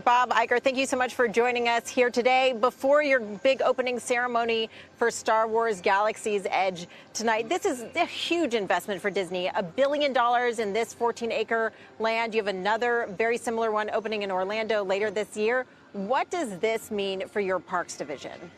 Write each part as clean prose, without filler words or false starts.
Bob Iger, thank you so much for joining us here today before your big opening ceremony for Star Wars Galaxy's Edge tonight. This is a huge investment for Disney, $1 billion in this 14-acre land. You have another very similar one opening in Orlando later this year. What does this mean for your parks division?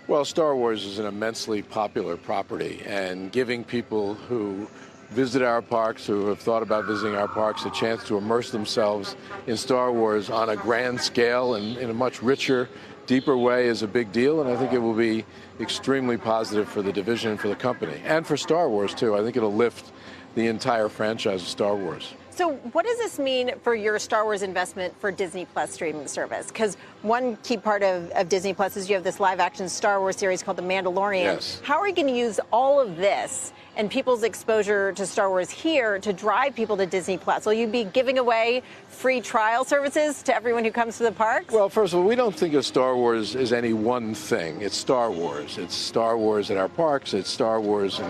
Well, Star Wars is an immensely popular property, and giving people who visit our parks, who have thought about visiting our parks, a chance to immerse themselves in Star Wars on a grand scale and in a much richer, deeper way is a big deal, and I think it will be extremely positive for the division and for the company, and for Star Wars, too. I think it'll lift the entire franchise of Star Wars. So what does this mean for your Star Wars investment for Disney Plus streaming service? Because one key part of Disney Plus is you have this live-action Star Wars series called The Mandalorian. Yes. How are you going to use all of this and people's exposure to Star Wars here to drive people to Disney Plus? Will you be giving away free trial services to everyone who comes to the parks? Well, first of all, we don't think of Star Wars as any one thing. It's Star Wars. It's Star Wars at our parks. It's Star Wars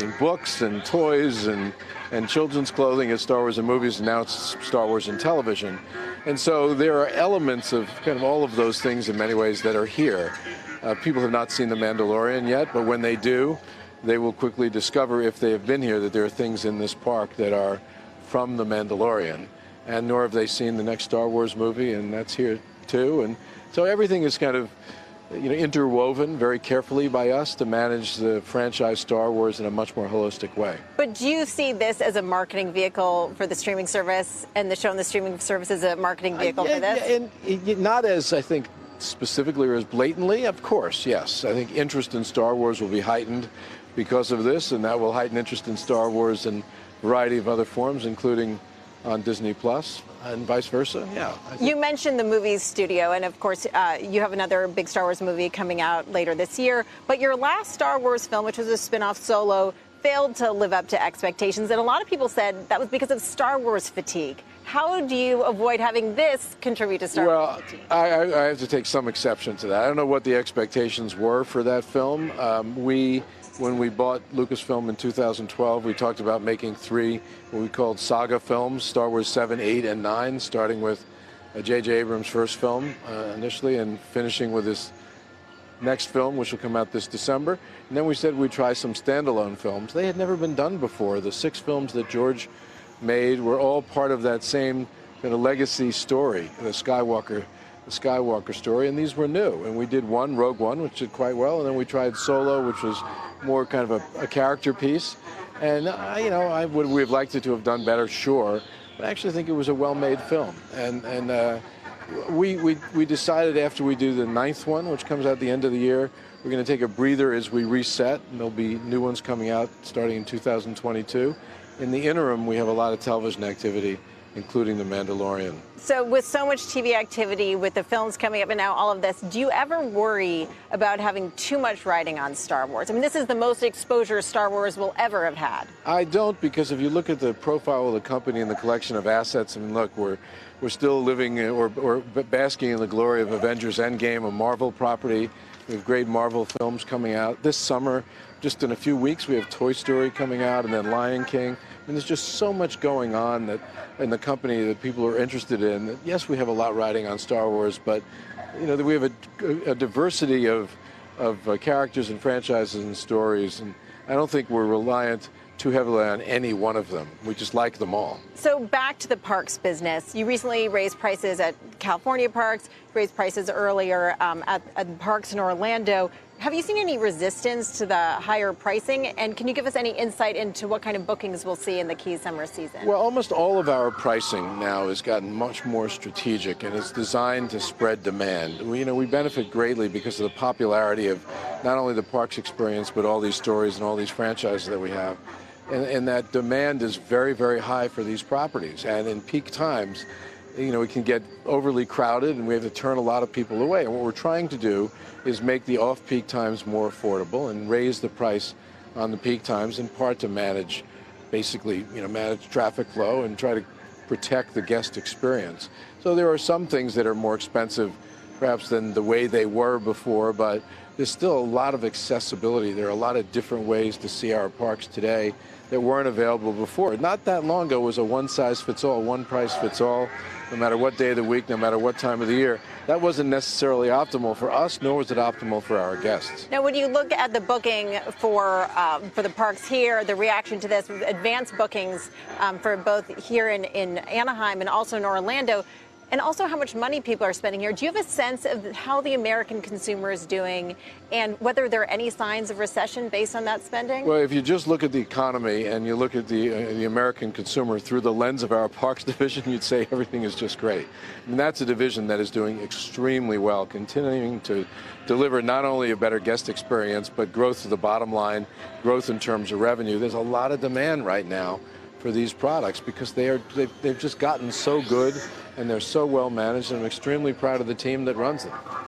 in books and toys and children's clothing. It's Star Wars in movies, and now it's Star Wars in television. And so there are elements of kind of all of those things in many ways that are here. People have not seen The Mandalorian yet, but when they do, they will quickly discover, if they have been here, that there are things in this park that are from The Mandalorian. And nor have they seen the next Star Wars movie, and that's here too. And so everything is kind of interwoven very carefully by us to manage the franchise Star Wars in a much more holistic way. But do you see this as a marketing vehicle for the streaming service, and the show and the streaming service as a marketing vehicle for this? And not as, I think, specifically or as blatantly, of course, yes. I think interest in Star Wars will be heightened because of this, and that will heighten interest in Star Wars in a variety of other forms, including on Disney Plus and vice versa. Yeah. You mentioned the movie studio, and of course, you have another big Star Wars movie coming out later this year. But your last Star Wars film, which was a spin-off, Solo, failed to live up to expectations. And a lot of people said that was because of Star Wars fatigue. How do you avoid having this contribute to Star Wars fatigue? I have to take some exception to that. I don't know what the expectations were for that film. When we bought Lucasfilm in 2012, we talked about making three what we called saga films, Star Wars 7, 8, and 9, starting with J.J. Abrams' first film initially and finishing with his next film, which will come out this December. And then we said we'd try some standalone films. They had never been done before. The 6 films that George made were all part of that same kind of legacy story, the Skywalker story, and these were new. And we did one, Rogue One, which did quite well, and then we tried Solo, which was more kind of a character piece. And, would we have liked it to have done better? Sure. But I actually think it was a well-made film. And we decided after we do the 9th one, which comes out at the end of the year, we're going to take a breather as we reset, and there'll be new ones coming out starting in 2022. In the interim, we have a lot of television activity, including The Mandalorian. So with so much TV activity, with the films coming up and now all of this, do you ever worry about having too much riding on Star Wars? I mean, this is the most exposure Star Wars will ever have had. I don't, because if you look at the profile of the company and the collection of assets, I mean, look, we're still living or basking in the glory of Avengers Endgame, a Marvel property. We have great Marvel films coming out. This summer, just in a few weeks, we have Toy Story coming out, and then Lion King. And there's just so much going on that in the company that people are interested in. Yes, we have a lot riding on Star Wars, but we have a diversity of characters and franchises and stories, and I don't think we're reliant too heavily on any one of them. We just like them all. So back to the parks business. You recently raised prices at California parks, raised prices earlier at parks in Orlando. Have you seen any resistance to the higher pricing? And can you give us any insight into what kind of bookings we'll see in the Keys summer season? Well, almost all of our pricing now has gotten much more strategic, and it's designed to spread demand. We benefit greatly because of the popularity of not only the parks experience, but all these stories and all these franchises that we have. And that demand is very, very high for these properties. And in peak times, it can get overly crowded, and we have to turn a lot of people away. And what we're trying to do is make the off-peak times more affordable and raise the price on the peak times, in part to manage traffic flow and try to protect the guest experience. So there are some things that are more expensive perhaps than the way they were before, but there's still a lot of accessibility. There are a lot of different ways to see our parks today that weren't available before. Not that long ago, it was a one-size-fits-all, one-price-fits-all, no matter what day of the week, no matter what time of the year. That wasn't necessarily optimal for us, nor was it optimal for our guests. Now, when you look at the booking for the parks here, the reaction to this, advanced bookings for both here in Anaheim and also in Orlando, and also how much money people are spending here. Do you have a sense of how the American consumer is doing and whether there are any signs of recession based on that spending? Well, if you just look at the economy and you look at the American consumer through the lens of our parks division, you'd say everything is just great. And that's a division that is doing extremely well, continuing to deliver not only a better guest experience, but growth to the bottom line, growth in terms of revenue. There's a lot of demand right now for these products because they've just gotten so good and they're so well managed, and I'm extremely proud of the team that runs them.